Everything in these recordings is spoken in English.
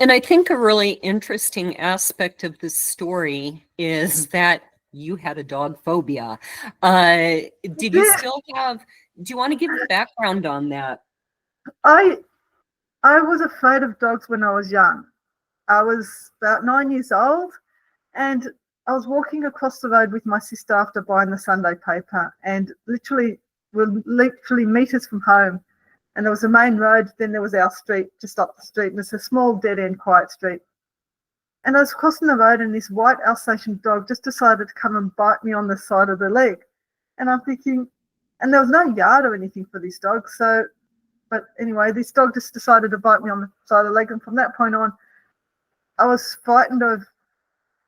And I think a really interesting aspect of this story is that you had a dog phobia. Did you Yeah, still have, do you want to give background on that? I I was afraid of dogs when I was young. I was about 9 years old, and I was walking across the road with my sister after buying the Sunday paper, and we're literally meters from home. And there was a main road, then there was our street just up the street, and it's a small dead end, quiet street. And I was crossing the road, and this white Alsatian dog just decided to come and bite me on the side of the leg. And I'm thinking, and there was no yard or anything for this dog, so but anyway, this dog just decided to bite me on the side of the leg, and from that point on, I was frightened of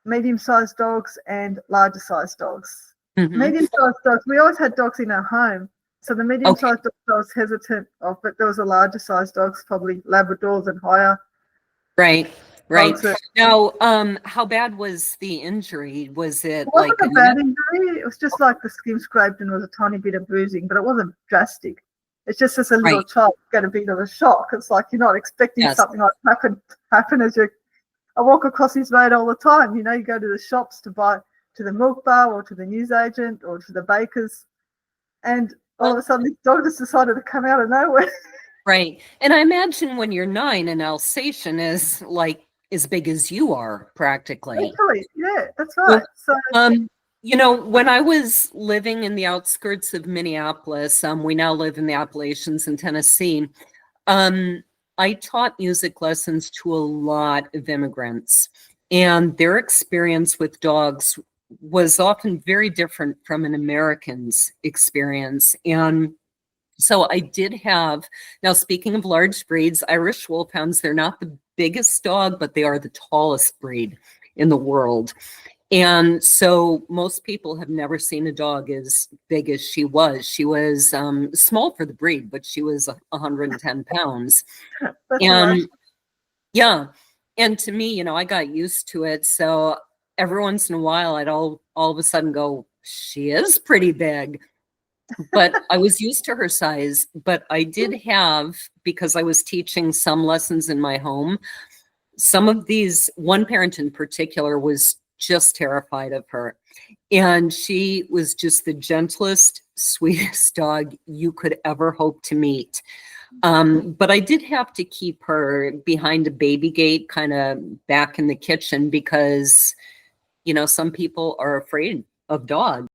medium-sized dogs and larger-sized dogs. Hmm. Medium-sized dogs, we always had dogs in our home, so the Okay, medium-sized dogs I was hesitant of, but there was the larger-sized dogs, probably Labradors and higher right, right. dogs. That Now, how bad was the injury? Was it it wasn't like a a bad nip? injury. It was just like the skin scraped and there was a tiny bit of bruising, but it wasn't drastic. It's just as a little Right, child, you get a bit of a shock. It's like you're not expecting yes. something like happen as you. I walk across this road all the time. You know, you go to the shops to buy to the milk bar or to the newsagent or to the baker's, and all of Well, a sudden this dog just decided to come out of nowhere. right. And I imagine when you're 9, an Alsatian is like as big as you are, practically. Literally, yeah, that's Well, right. So Um, when I was living in the outskirts of Minneapolis, we now live in the Appalachians in Tennessee. Um, I taught music lessons to a lot of immigrants, and their experience with dogs was often very different from an American's experience. And so I did have, now speaking of large breeds, Irish Wolfhounds, they're not the biggest dog, but they are the tallest breed in the world. And so most people have never seen a dog as big as she was. She was small for the breed, but she was 110 pounds. that's amazing. And yeah, and to me, I got used to it. So every once in a while, I'd all of a sudden go, she is pretty big. But I was used to her size. But I did have, because I was teaching some lessons in my home, some of these, one parent in particular was just terrified of her. And she was just the gentlest, sweetest dog you could ever hope to meet. But I did have to keep her behind a baby gate, kind of back in the kitchen, because, some people are afraid of dogs.